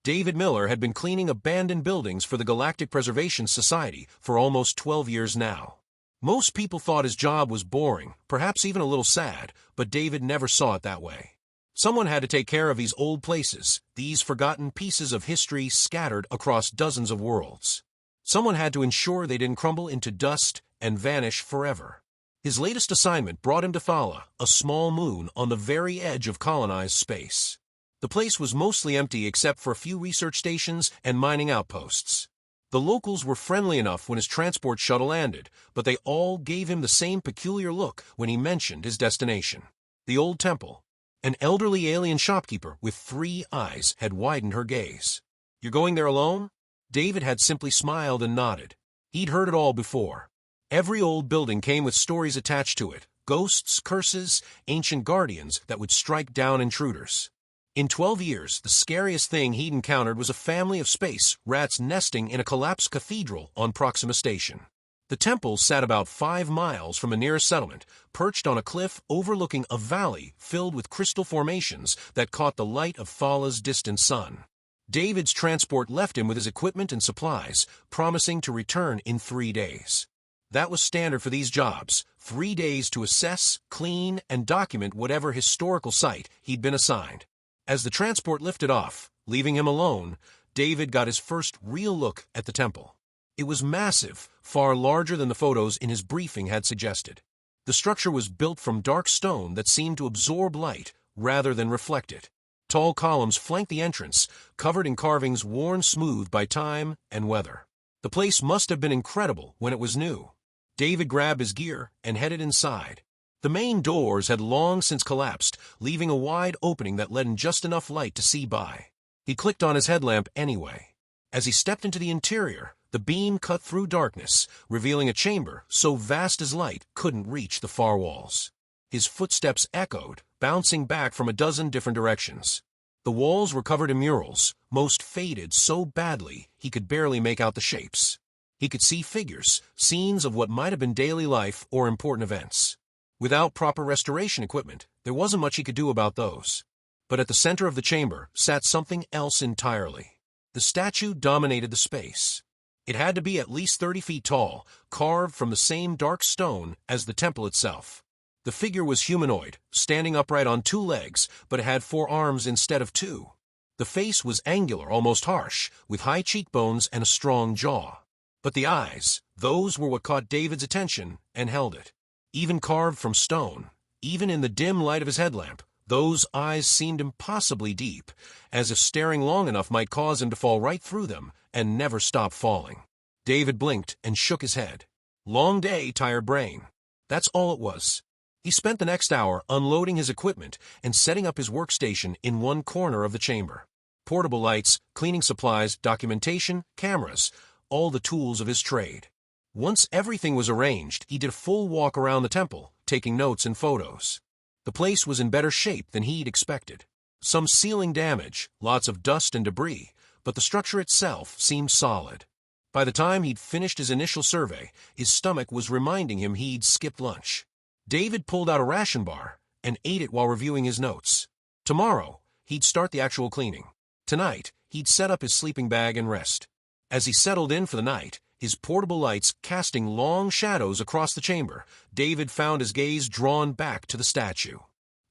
David Miller had been cleaning abandoned buildings for the Galactic Preservation Society for almost 12 years now. Most people thought his job was boring, perhaps even a little sad, but David never saw it that way. Someone had to take care of these old places, these forgotten pieces of history scattered across dozens of worlds. Someone had to ensure they didn't crumble into dust and vanish forever. His latest assignment brought him to Thala, a small moon on the very edge of colonized space. The place was mostly empty except for a few research stations and mining outposts. The locals were friendly enough when his transport shuttle landed, but they all gave him the same peculiar look when he mentioned his destination. The old temple. An elderly alien shopkeeper with 3 eyes had widened her gaze. "You're going there alone?" David had simply smiled and nodded. He'd heard it all before. Every old building came with stories attached to it, ghosts, curses, ancient guardians that would strike down intruders. In 12 years, the scariest thing he'd encountered was a family of space rats nesting in a collapsed cathedral on Proxima Station. The temple sat about 5 miles from the nearest settlement, perched on a cliff overlooking a valley filled with crystal formations that caught the light of Thala's distant sun. David's transport left him with his equipment and supplies, promising to return in 3 days. That was standard for these jobs, 3 days to assess, clean, and document whatever historical site he'd been assigned. As the transport lifted off, leaving him alone, David got his first real look at the temple. It was massive, far larger than the photos in his briefing had suggested. The structure was built from dark stone that seemed to absorb light rather than reflect it. Tall columns flanked the entrance, covered in carvings worn smooth by time and weather. The place must have been incredible when it was new. David grabbed his gear and headed inside. The main doors had long since collapsed, leaving a wide opening that let in just enough light to see by. He clicked on his headlamp anyway. As he stepped into the interior, the beam cut through darkness, revealing a chamber so vast his light couldn't reach the far walls. His footsteps echoed, bouncing back from a dozen different directions. The walls were covered in murals, most faded so badly he could barely make out the shapes. He could see figures, scenes of what might have been daily life or important events. Without proper restoration equipment, there wasn't much he could do about those. But at the center of the chamber sat something else entirely. The statue dominated the space. It had to be at least 30 feet tall, carved from the same dark stone as the temple itself. The figure was humanoid, standing upright on 2 legs, but it had 4 arms instead of 2. The face was angular, almost harsh, with high cheekbones and a strong jaw. But the eyes, those were what caught David's attention and held it. Even carved from stone, even in the dim light of his headlamp, those eyes seemed impossibly deep, as if staring long enough might cause him to fall right through them and never stop falling. David blinked and shook his head. Long day, tired brain. That's all it was. He spent the next hour unloading his equipment and setting up his workstation in one corner of the chamber. Portable lights, cleaning supplies, documentation, cameras, all the tools of his trade. Once everything was arranged, he did a full walk around the temple, taking notes and photos. The place was in better shape than he'd expected. Some ceiling damage, lots of dust and debris, but the structure itself seemed solid. By the time he'd finished his initial survey, his stomach was reminding him he'd skipped lunch. David pulled out a ration bar and ate it while reviewing his notes. Tomorrow, he'd start the actual cleaning. Tonight, he'd set up his sleeping bag and rest. As he settled in for the night, his portable lights casting long shadows across the chamber, David found his gaze drawn back to the statue.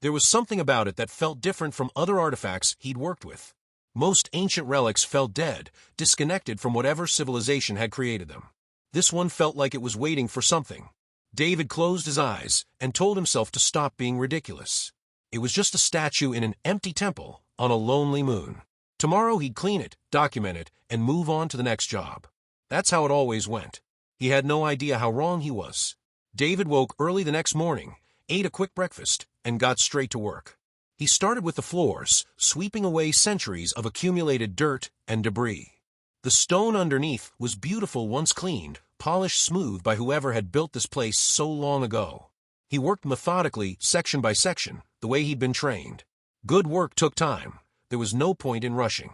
There was something about it that felt different from other artifacts he'd worked with. Most ancient relics felt dead, disconnected from whatever civilization had created them. This one felt like it was waiting for something. David closed his eyes and told himself to stop being ridiculous. It was just a statue in an empty temple on a lonely moon. Tomorrow he'd clean it, document it, and move on to the next job. That's how it always went. He had no idea how wrong he was. David woke early the next morning, ate a quick breakfast, and got straight to work. He started with the floors, sweeping away centuries of accumulated dirt and debris. The stone underneath was beautiful once cleaned, polished smooth by whoever had built this place so long ago. He worked methodically, section by section, the way he'd been trained. Good work took time. There was no point in rushing.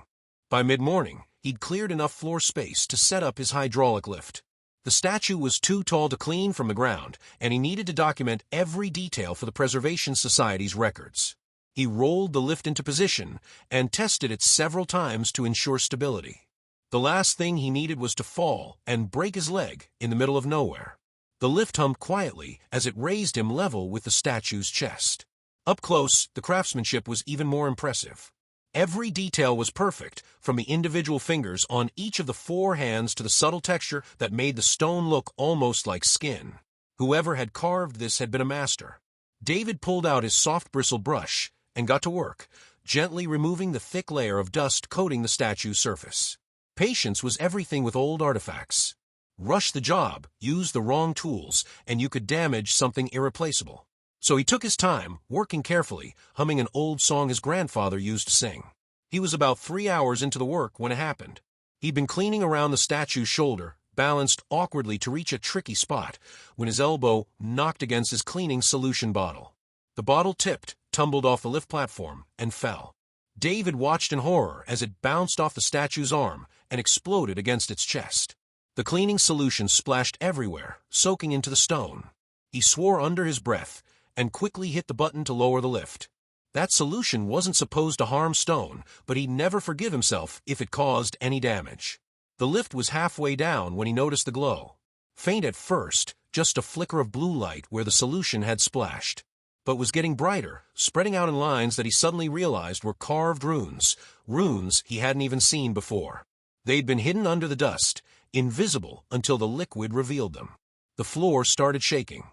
By mid-morning, he'd cleared enough floor space to set up his hydraulic lift. The statue was too tall to clean from the ground, and he needed to document every detail for the Preservation Society's records. He rolled the lift into position and tested it several times to ensure stability. The last thing he needed was to fall and break his leg in the middle of nowhere. The lift hummed quietly as it raised him level with the statue's chest. Up close, the craftsmanship was even more impressive. Every detail was perfect, from the individual fingers on each of the 4 hands to the subtle texture that made the stone look almost like skin. Whoever had carved this had been a master. David pulled out his soft bristled brush and got to work, gently removing the thick layer of dust coating the statue's surface. Patience was everything with old artifacts. Rush the job, use the wrong tools, and you could damage something irreplaceable. So he took his time, working carefully, humming an old song his grandfather used to sing. He was about 3 hours into the work when it happened. He'd been cleaning around the statue's shoulder, balanced awkwardly to reach a tricky spot, when his elbow knocked against his cleaning solution bottle. The bottle tipped, tumbled off the lift platform, and fell. David watched in horror as it bounced off the statue's arm and exploded against its chest. The cleaning solution splashed everywhere, soaking into the stone. He swore under his breath and quickly hit the button to lower the lift. That solution wasn't supposed to harm stone, but he'd never forgive himself if it caused any damage. The lift was halfway down when he noticed the glow. Faint at first, just a flicker of blue light where the solution had splashed. But was getting brighter, spreading out in lines that he suddenly realized were carved runes he hadn't even seen before. They'd been hidden under the dust, invisible until the liquid revealed them. The floor started shaking.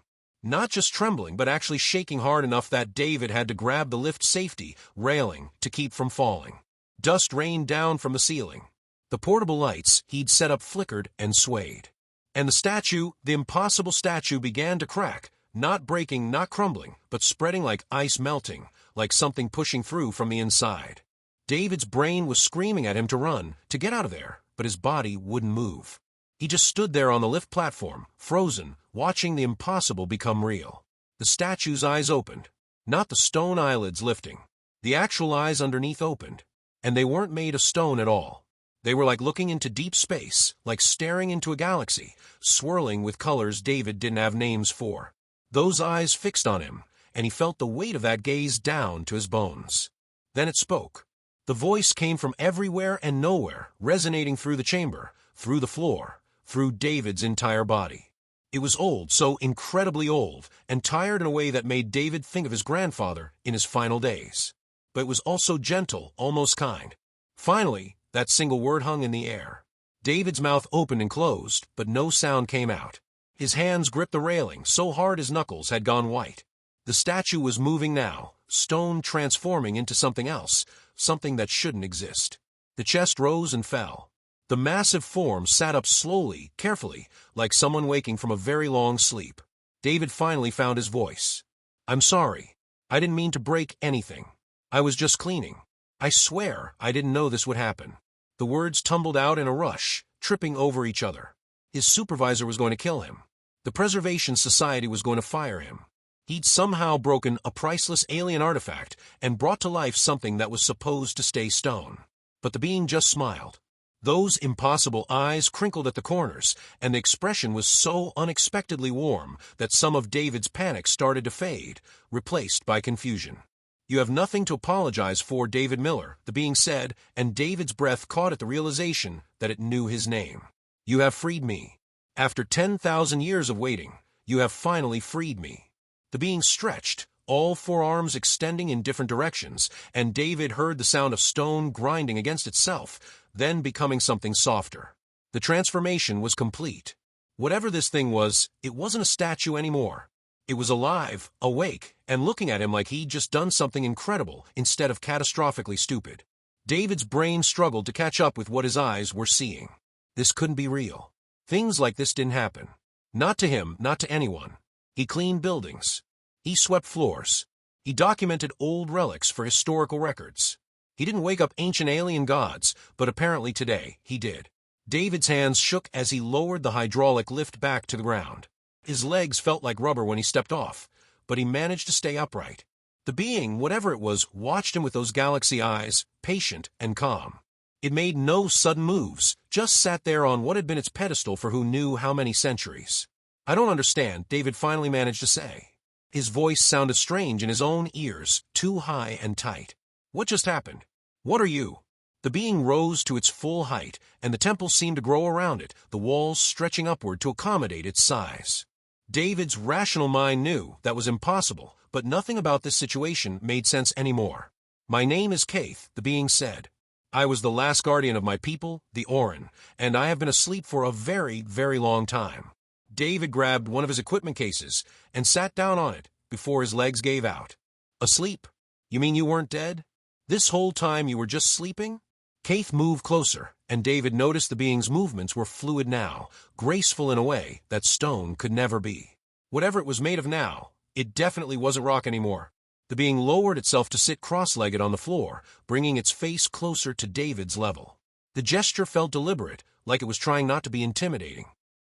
Not just trembling, but actually shaking hard enough that David had to grab the lift safety railing to keep from falling. Dust rained down from the ceiling. The portable lights he'd set up flickered and swayed. And the impossible statue began to crack, not breaking, not crumbling, but spreading like ice melting, like something pushing through from the inside. David's brain was screaming at him to run, to get out of there, but his body wouldn't move. He just stood there on the lift platform, frozen, watching the impossible become real. The statue's eyes opened. Not the stone eyelids lifting. The actual eyes underneath opened. And they weren't made of stone at all. They were like looking into deep space, like staring into a galaxy, swirling with colors David didn't have names for. Those eyes fixed on him, and he felt the weight of that gaze down to his bones. Then it spoke. The voice came from everywhere and nowhere, resonating through the chamber, through the floor, through David's entire body. It was old, so incredibly old, and tired in a way that made David think of his grandfather in his final days. But it was also gentle, almost kind. Finally, that single word hung in the air. David's mouth opened and closed, but no sound came out. His hands gripped the railing so hard his knuckles had gone white. The statue was moving now, stone transforming into something else, something that shouldn't exist. The chest rose and fell. The massive form sat up slowly, carefully, like someone waking from a very long sleep. David finally found his voice. "I'm sorry. I didn't mean to break anything. I was just cleaning. I swear I didn't know this would happen." The words tumbled out in a rush, tripping over each other. His supervisor was going to kill him. The Preservation Society was going to fire him. He'd somehow broken a priceless alien artifact and brought to life something that was supposed to stay stone. But the being just smiled. Those impossible eyes crinkled at the corners, and the expression was so unexpectedly warm that some of David's panic started to fade, replaced by confusion. "You have nothing to apologize for, David Miller," the being said, and David's breath caught at the realization that it knew his name. "You have freed me. After 10,000 years of waiting, you have finally freed me." The being stretched, all 4 arms extending in different directions, and David heard the sound of stone grinding against itself, then becoming something softer. The transformation was complete. Whatever this thing was, it wasn't a statue anymore. It was alive, awake, and looking at him like he'd just done something incredible instead of catastrophically stupid. David's brain struggled to catch up with what his eyes were seeing. This couldn't be real. Things like this didn't happen. Not to him, not to anyone. He cleaned buildings. He swept floors. He documented old relics for historical records. He didn't wake up ancient alien gods, but apparently today he did. David's hands shook as he lowered the hydraulic lift back to the ground. His legs felt like rubber when he stepped off, but he managed to stay upright. The being, whatever it was, watched him with those galaxy eyes, patient and calm. It made no sudden moves, just sat there on what had been its pedestal for who knew how many centuries. "I don't understand," David finally managed to say. His voice sounded strange in his own ears, too high and tight. What just happened? What are you? The being rose to its full height, and the temple seemed to grow around it, the walls stretching upward to accommodate its size. David's rational mind knew that was impossible, but nothing about this situation made sense anymore. My name is Keith, the being said. I was the last guardian of my people, the Orin, and I have been asleep for a very, very long time. David grabbed one of his equipment cases and sat down on it before his legs gave out. Asleep? You mean you weren't dead? This whole time you were just sleeping? Keith moved closer, and David noticed the being's movements were fluid now, graceful in a way that stone could never be. Whatever it was made of now, it definitely wasn't rock anymore. The being lowered itself to sit cross-legged on the floor, bringing its face closer to David's level. The gesture felt deliberate, like it was trying not to be intimidating.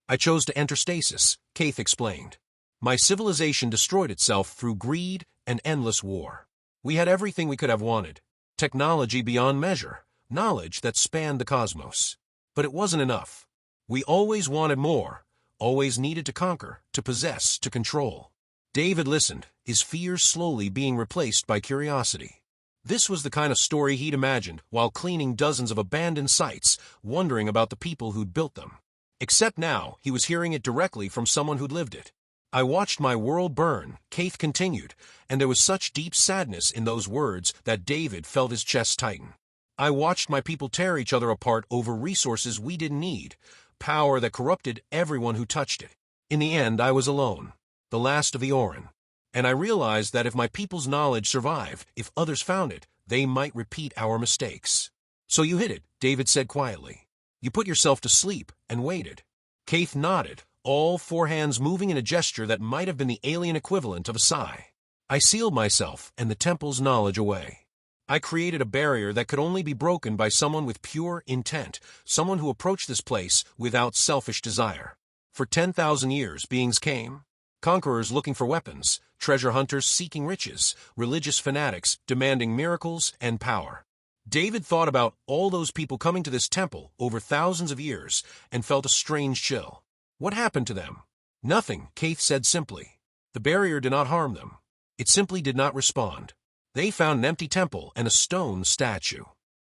I chose to enter stasis, Keith explained. My civilization destroyed itself through greed and endless war. We had everything we could have wanted. Technology beyond measure. Knowledge that spanned the cosmos. But it wasn't enough. We always wanted more, always needed to conquer, to possess, to control. David listened, his fears slowly being replaced by curiosity. This was the kind of story he'd imagined while cleaning dozens of abandoned sites, wondering about the people who'd built them. Except now, he was hearing it directly from someone who'd lived it. I watched my world burn, Keith continued, and there was such deep sadness in those words that David felt his chest tighten. I watched my people tear each other apart over resources we didn't need, power that corrupted everyone who touched it. In the end, I was alone, the last of the Orin. And I realized that if my people's knowledge survived, if others found it, they might repeat our mistakes. So you hid it, David said quietly. You put yourself to sleep and waited. Keith nodded, all four hands moving in a gesture that might have been the alien equivalent of a sigh. I sealed myself and the temple's knowledge away. I created a barrier that could only be broken by someone with pure intent, someone who approached this place without selfish desire. For 10,000 years, beings came. Conquerors looking for weapons, treasure hunters seeking riches, religious fanatics demanding miracles and power. David thought about all those people coming to this temple over thousands of years and felt a strange chill. What happened to them? Nothing, Keith said simply. The barrier did not harm them. It simply did not respond. They found an empty temple and a stone statue.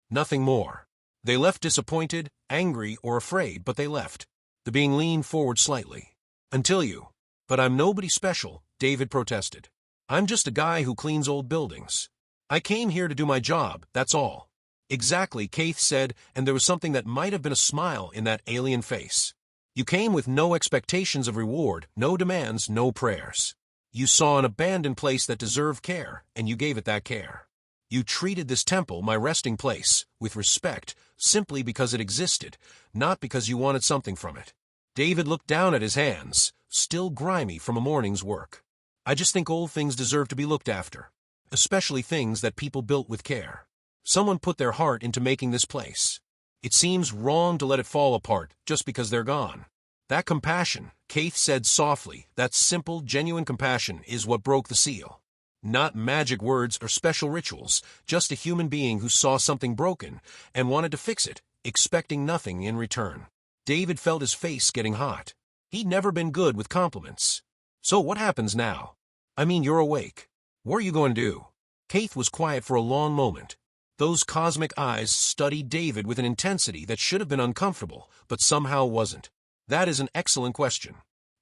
Nothing more. They left disappointed, angry, or afraid, but they left. The being leaned forward slightly. Until you. But I'm nobody special, David protested. I'm just a guy who cleans old buildings. I came here to do my job, that's all. Exactly, Keith said, and there was something that might have been a smile in that alien face. You came with no expectations of reward, no demands, no prayers. You saw an abandoned place that deserved care, and you gave it that care. You treated this temple, my resting place, with respect, simply because it existed, not because you wanted something from it. David looked down at his hands, still grimy from a morning's work. I just think old things deserve to be looked after, especially things that people built with care. Someone put their heart into making this place. It seems wrong to let it fall apart just because they're gone. That compassion, Keith said softly, that simple, genuine compassion is what broke the seal. Not magic words or special rituals, just a human being who saw something broken and wanted to fix it, expecting nothing in return. David felt his face getting hot. He'd never been good with compliments. So what happens now? I mean, you're awake. What are you going to do? Keith was quiet for a long moment. Those cosmic eyes studied David with an intensity that should have been uncomfortable, but somehow wasn't. That is an excellent question.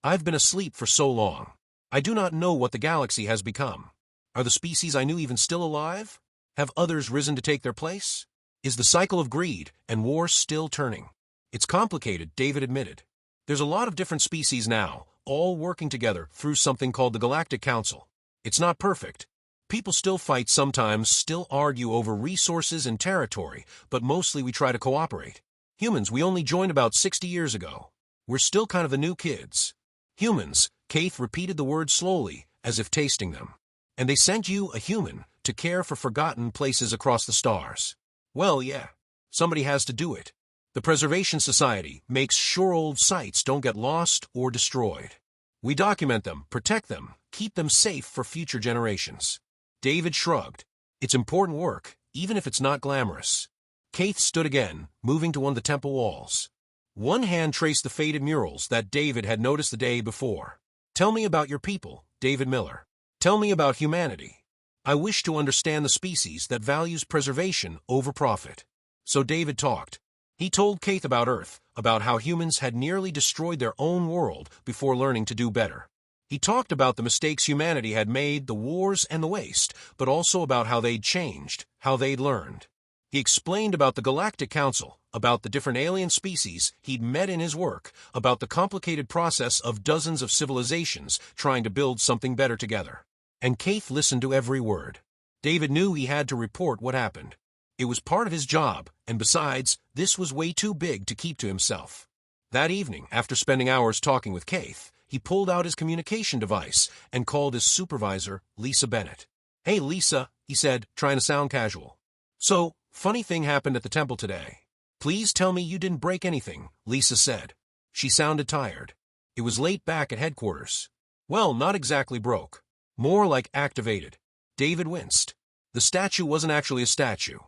I've been asleep for so long. I do not know what the galaxy has become. Are the species I knew even still alive? Have others risen to take their place? Is the cycle of greed and war still turning? It's complicated, David admitted. There's a lot of different species now, all working together through something called the Galactic Council. It's not perfect. People still fight sometimes, still argue over resources and territory, but mostly we try to cooperate. Humans, we only joined about 60 years ago. We're still kind of the new kids. Humans, Keith repeated the words slowly, as if tasting them. And they sent you, a human, to care for forgotten places across the stars. Well, yeah. Somebody has to do it. The Preservation Society makes sure old sites don't get lost or destroyed. We document them, protect them, keep them safe for future generations. David shrugged. It's important work, even if it's not glamorous. Keith stood again, moving to one of the temple walls. One hand traced the faded murals that David had noticed the day before. Tell me about your people, David Miller. Tell me about humanity. I wish to understand the species that values preservation over profit. So David talked. He told Keith about Earth, about how humans had nearly destroyed their own world before learning to do better. He talked about the mistakes humanity had made, the wars and the waste, but also about how they'd changed, how they'd learned. He explained about the Galactic Council, about the different alien species he'd met in his work, about the complicated process of dozens of civilizations trying to build something better together. And Keith listened to every word. David knew he had to report what happened. It was part of his job, and besides, this was way too big to keep to himself. That evening, after spending hours talking with Keith, he pulled out his communication device and called his supervisor, Lisa Bennett. "Hey, Lisa," he said, trying to sound casual. "So, funny thing happened at the temple today. Please tell me you didn't break anything," Lisa said. She sounded tired. It was late back at headquarters. "Well, not exactly broke. More like activated." David winced. The statue wasn't actually a statue.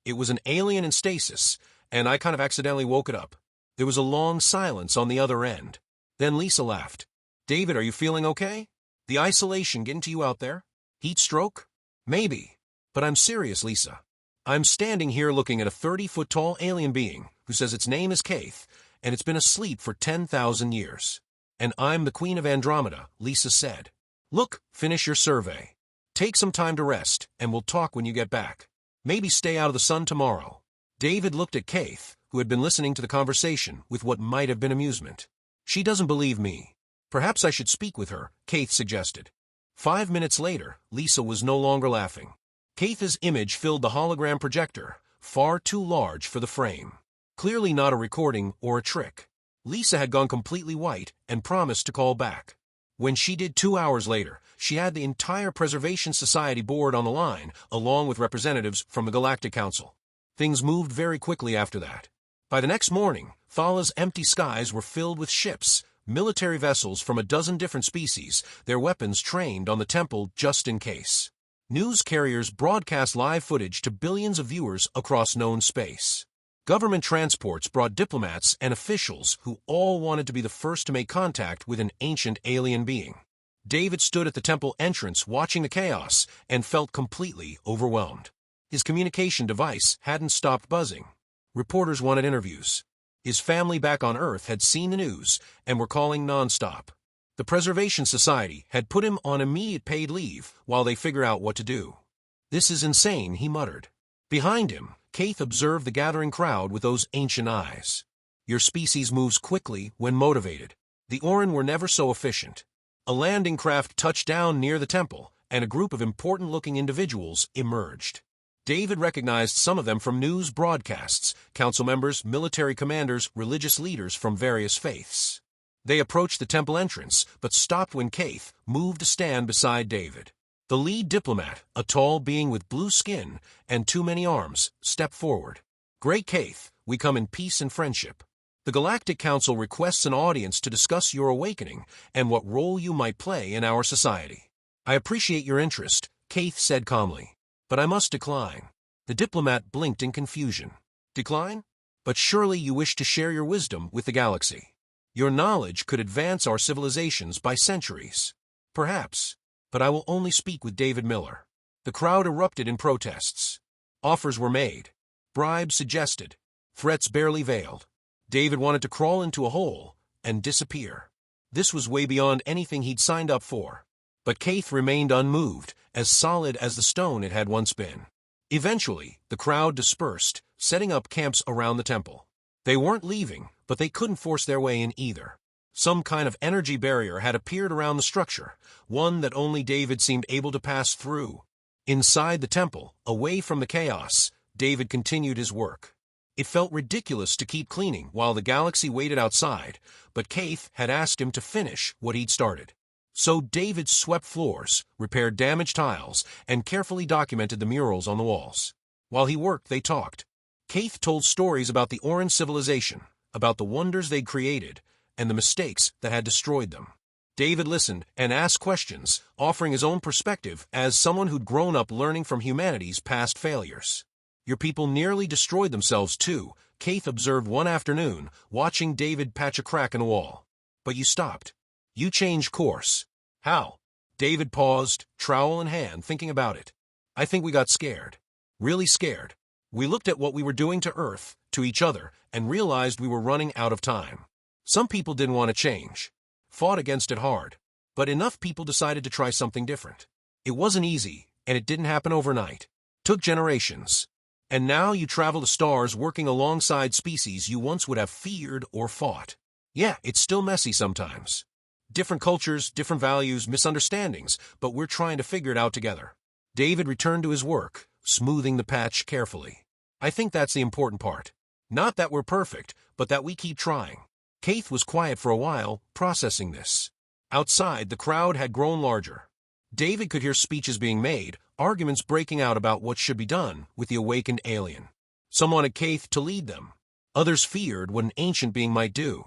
It was an alien in stasis, and I kind of accidentally woke it up. There was a long silence on the other end. Then Lisa laughed. "David, are you feeling okay? The isolation getting to you out there? Heat stroke? Maybe. But I'm serious, Lisa. I'm standing here looking at a 30-foot-tall alien being who says its name is Keith, and it's been asleep for 10,000 years. And I'm the Queen of Andromeda," Lisa said. "Look, finish your survey. Take some time to rest, and we'll talk when you get back. Maybe stay out of the sun tomorrow." David looked at Keith, who had been listening to the conversation with what might have been amusement. "She doesn't believe me. Perhaps I should speak with her," Keith suggested. 5 minutes later, Lisa was no longer laughing. Keith's image filled the hologram projector, far too large for the frame. Clearly not a recording or a trick. Lisa had gone completely white and promised to call back. When she did 2 hours later, she had the entire Preservation Society board on the line, along with representatives from the Galactic Council. Things moved very quickly after that. By the next morning, Thala's empty skies were filled with ships, military vessels from a dozen different species, their weapons trained on the temple just in case. News carriers broadcast live footage to billions of viewers across known space. Government transports brought diplomats and officials who all wanted to be the first to make contact with an ancient alien being. David stood at the temple entrance watching the chaos and felt completely overwhelmed. His communication device hadn't stopped buzzing. Reporters wanted interviews. His family back on Earth had seen the news and were calling nonstop. The Preservation Society had put him on immediate paid leave while they figure out what to do. "This is insane," he muttered. Behind him, Keith observed the gathering crowd with those ancient eyes. "Your species moves quickly when motivated. The Orin were never so efficient." A landing craft touched down near the temple, and a group of important-looking individuals emerged. David recognized some of them from news broadcasts, council members, military commanders, religious leaders from various faiths. They approached the temple entrance, but stopped when Keith moved to stand beside David. The lead diplomat, a tall being with blue skin and too many arms, stepped forward. "Great Keith, we come in peace and friendship. The Galactic Council requests an audience to discuss your awakening and what role you might play in our society." "I appreciate your interest," Keith said calmly, "but I must decline." The diplomat blinked in confusion. "Decline? But surely you wish to share your wisdom with the galaxy. Your knowledge could advance our civilizations by centuries." "Perhaps. But I will only speak with David Miller." The crowd erupted in protests. Offers were made. Bribes suggested. Threats barely veiled. David wanted to crawl into a hole and disappear. This was way beyond anything he'd signed up for. But Keith remained unmoved, as solid as the stone it had once been. Eventually, the crowd dispersed, setting up camps around the temple. They weren't leaving, but they couldn't force their way in either. Some kind of energy barrier had appeared around the structure, one that only David seemed able to pass through. Inside the temple, away from the chaos, David continued his work. It felt ridiculous to keep cleaning while the galaxy waited outside, but Keith had asked him to finish what he'd started. So David swept floors, repaired damaged tiles, and carefully documented the murals on the walls. While he worked, they talked. Keith told stories about the Orin civilization, about the wonders they'd created, and the mistakes that had destroyed them. David listened and asked questions, offering his own perspective as someone who'd grown up learning from humanity's past failures. "Your people nearly destroyed themselves too," Keith observed one afternoon, watching David patch a crack in a wall. "But you stopped. You changed course." "How?" David paused, trowel in hand, thinking about it. I think we got scared. Really scared. We looked at what we were doing to Earth, to each other, and realized we were running out of time. Some people didn't want to change. Fought against it hard. But enough people decided to try something different. It wasn't easy, and it didn't happen overnight. Took generations. And now you travel to stars working alongside species you once would have feared or fought. Yeah, it's still messy sometimes. Different cultures, different values, misunderstandings, but we're trying to figure it out together. David returned to his work, smoothing the patch carefully. I think that's the important part. Not that we're perfect, but that we keep trying. Keith was quiet for a while, processing this. Outside, the crowd had grown larger. David could hear speeches being made, arguments breaking out about what should be done with the awakened alien. Some wanted Keith to lead them. Others feared what an ancient being might do.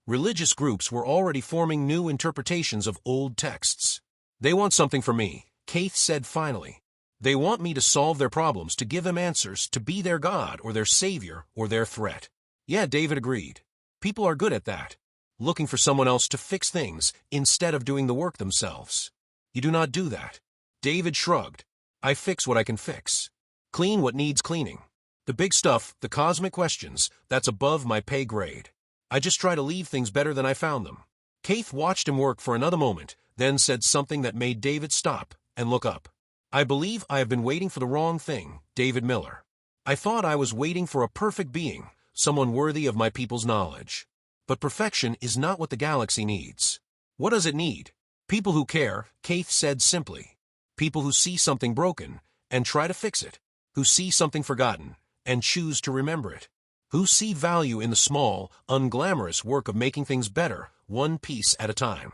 Religious groups were already forming new interpretations of old texts. They want something from me, Keith said finally. They want me to solve their problems, to give them answers, to be their God or their savior or their threat. Yeah, David agreed. People are good at that. Looking for someone else to fix things instead of doing the work themselves. You do not do that. David shrugged. I fix what I can fix. Clean what needs cleaning. The big stuff, the cosmic questions, that's above my pay grade. I just try to leave things better than I found them. Keith watched him work for another moment, then said something that made David stop and look up. I believe I have been waiting for the wrong thing, David Miller. I thought I was waiting for a perfect being, someone worthy of my people's knowledge. But perfection is not what the galaxy needs. What does it need? People who care, Keith said simply. People who see something broken and try to fix it. Who see something forgotten and choose to remember it. Who see value in the small, unglamorous work of making things better, one piece at a time.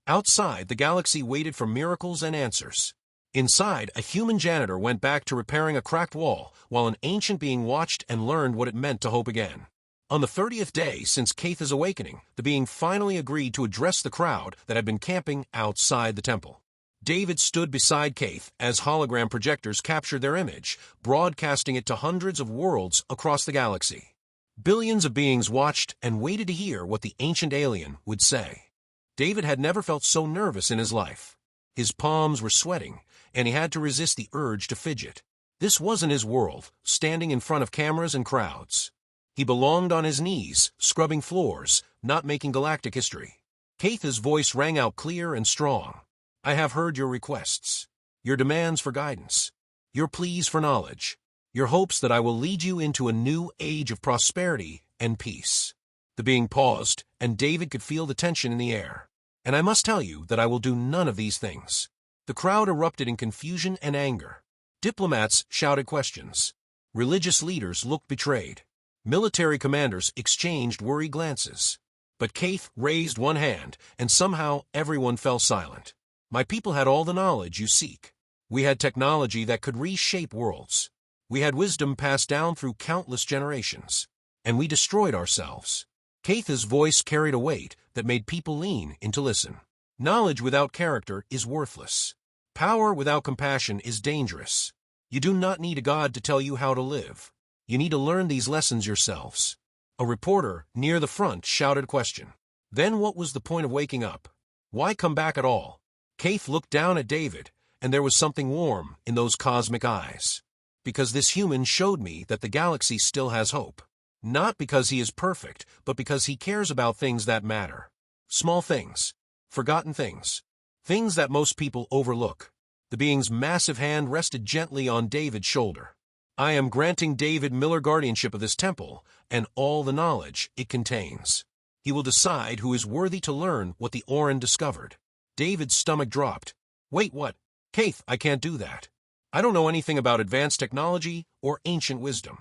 Outside, the galaxy waited for miracles and answers. Inside, a human janitor went back to repairing a cracked wall, while an ancient being watched and learned what it meant to hope again. On the 30th day since Keith's awakening, the being finally agreed to address the crowd that had been camping outside the temple. David stood beside Keith as hologram projectors captured their image, broadcasting it to hundreds of worlds across the galaxy. Billions of beings watched and waited to hear what the ancient alien would say. David had never felt so nervous in his life. His palms were sweating, and he had to resist the urge to fidget. This wasn't his world, standing in front of cameras and crowds. He belonged on his knees, scrubbing floors, not making galactic history. Keith's voice rang out clear and strong. I have heard your requests, your demands for guidance, your pleas for knowledge, your hopes that I will lead you into a new age of prosperity and peace. The being paused, and David could feel the tension in the air. And I must tell you that I will do none of these things. The crowd erupted in confusion and anger. Diplomats shouted questions. Religious leaders looked betrayed. Military commanders exchanged worried glances. But Keith raised one hand, and somehow everyone fell silent. My people had all the knowledge you seek. We had technology that could reshape worlds. We had wisdom passed down through countless generations. And we destroyed ourselves. Keith's voice carried a weight that made people lean in to listen. Knowledge without character is worthless. Power without compassion is dangerous. You do not need a god to tell you how to live. You need to learn these lessons yourselves. A reporter near the front shouted a question. Then what was the point of waking up? Why come back at all? Keith looked down at David, and there was something warm in those cosmic eyes. Because this human showed me that the galaxy still has hope. Not because he is perfect, but because he cares about things that matter. Small things. Forgotten things. Things that most people overlook. The being's massive hand rested gently on David's shoulder. I am granting David Miller guardianship of this temple and all the knowledge it contains. He will decide who is worthy to learn what the Orin discovered. David's stomach dropped. Wait, what? Keith, I can't do that. I don't know anything about advanced technology or ancient wisdom.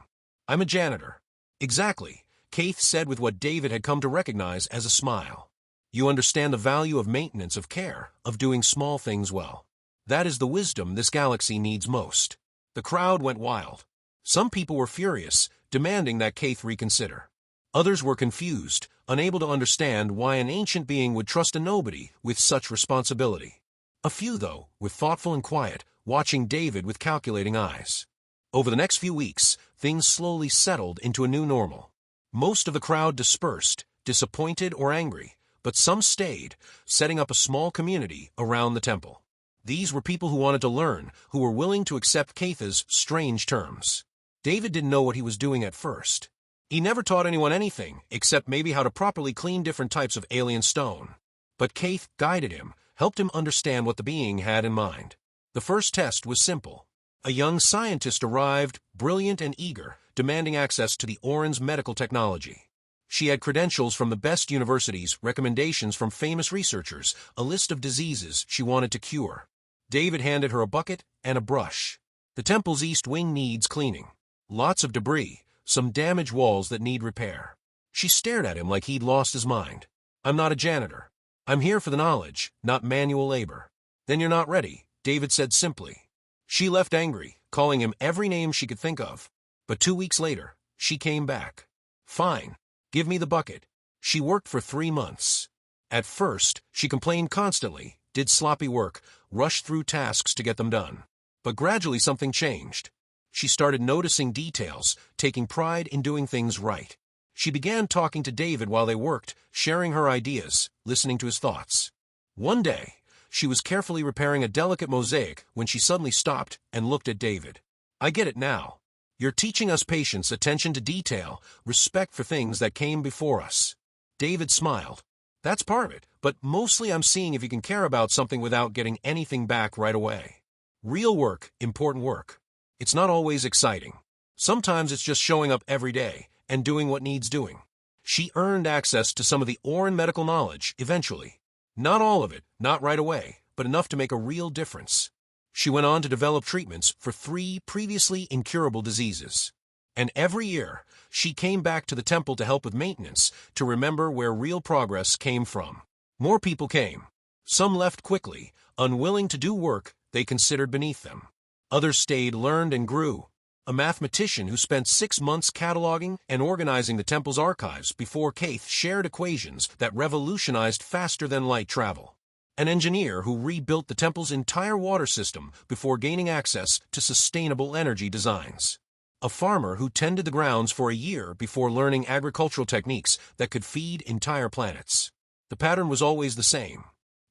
I'm a janitor. Exactly, Keith said with what David had come to recognize as a smile. You understand the value of maintenance, of care, of doing small things well. That is the wisdom this galaxy needs most. The crowd went wild. Some people were furious, demanding that Keith reconsider. Others were confused, unable to understand why an ancient being would trust a nobody with such responsibility. A few, though, were thoughtful and quiet, watching David with calculating eyes. Over the next few weeks, things slowly settled into a new normal. Most of the crowd dispersed, disappointed or angry, but some stayed, setting up a small community around the temple. These were people who wanted to learn, who were willing to accept Keith's strange terms. David didn't know what he was doing at first. He never taught anyone anything, except maybe how to properly clean different types of alien stone. But Keith guided him, helped him understand what the being had in mind. The first test was simple. A young scientist arrived, brilliant and eager, demanding access to the Orcs' medical technology. She had credentials from the best universities, recommendations from famous researchers, a list of diseases she wanted to cure. David handed her a bucket and a brush. The temple's east wing needs cleaning. Lots of debris, some damaged walls that need repair. She stared at him like he'd lost his mind. I'm not a janitor. I'm here for the knowledge, not manual labor. Then you're not ready, David said simply. She left angry, calling him every name she could think of. But 2 weeks later, she came back. Fine. Give me the bucket. She worked for 3 months. At first, she complained constantly, did sloppy work, rushed through tasks to get them done. But gradually something changed. She started noticing details, taking pride in doing things right. She began talking to David while they worked, sharing her ideas, listening to his thoughts. One day, she was carefully repairing a delicate mosaic when she suddenly stopped and looked at David. I get it now. You're teaching us patience, attention to detail, respect for things that came before us. David smiled. That's part of it, but mostly I'm seeing if you can care about something without getting anything back right away. Real work, important work. It's not always exciting. Sometimes it's just showing up every day and doing what needs doing. She earned access to some of the Orcs medical knowledge eventually. Not all of it, not right away, but enough to make a real difference. She went on to develop treatments for 3 previously incurable diseases. And every year, she came back to the temple to help with maintenance, to remember where real progress came from. More people came. Some left quickly, unwilling to do work they considered beneath them. Others stayed, learned, and grew. A mathematician who spent 6 months cataloging and organizing the temple's archives before Keith shared equations that revolutionized faster-than-light travel. An engineer who rebuilt the temple's entire water system before gaining access to sustainable energy designs. A farmer who tended the grounds for a year before learning agricultural techniques that could feed entire planets. The pattern was always the same.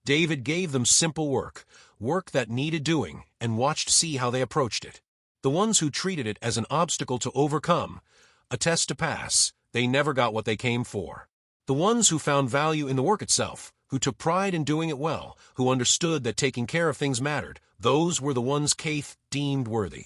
David gave them simple work, work that needed doing, and watched to see how they approached it. The ones who treated it as an obstacle to overcome, a test to pass, they never got what they came for. The ones who found value in the work itself, who took pride in doing it well, who understood that taking care of things mattered, those were the ones Keith deemed worthy.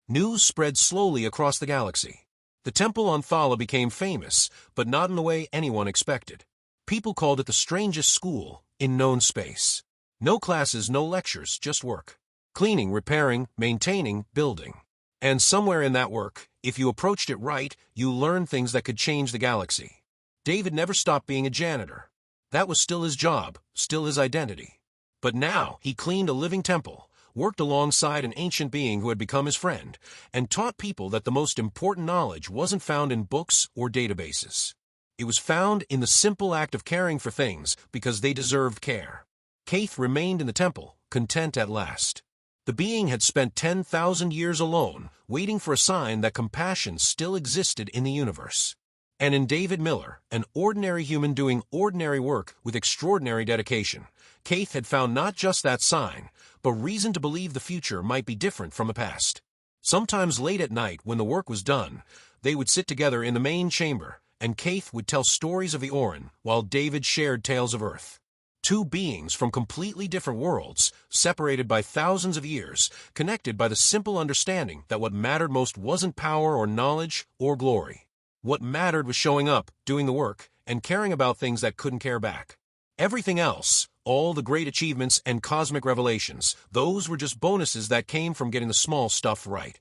News spread slowly across the galaxy. The temple on Thala became famous, but not in the way anyone expected. People called it the strangest school in known space. No classes, no lectures, just work. Cleaning, repairing, maintaining, building. And somewhere in that work, if you approached it right, you learned things that could change the galaxy. David never stopped being a janitor. That was still his job, still his identity. But now he cleaned a living temple, worked alongside an ancient being who had become his friend, and taught people that the most important knowledge wasn't found in books or databases. It was found in the simple act of caring for things because they deserved care. Keith remained in the temple, content at last. The being had spent 10,000 years alone, waiting for a sign that compassion still existed in the universe. And in David Miller, an ordinary human doing ordinary work with extraordinary dedication, Keith had found not just that sign, but reason to believe the future might be different from the past. Sometimes late at night, when the work was done, they would sit together in the main chamber, and Keith would tell stories of the Orcs, while David shared tales of Earth. 2 beings from completely different worlds, separated by thousands of years, connected by the simple understanding that what mattered most wasn't power or knowledge or glory. What mattered was showing up, doing the work, and caring about things that couldn't care back. Everything else, all the great achievements and cosmic revelations, those were just bonuses that came from getting the small stuff right.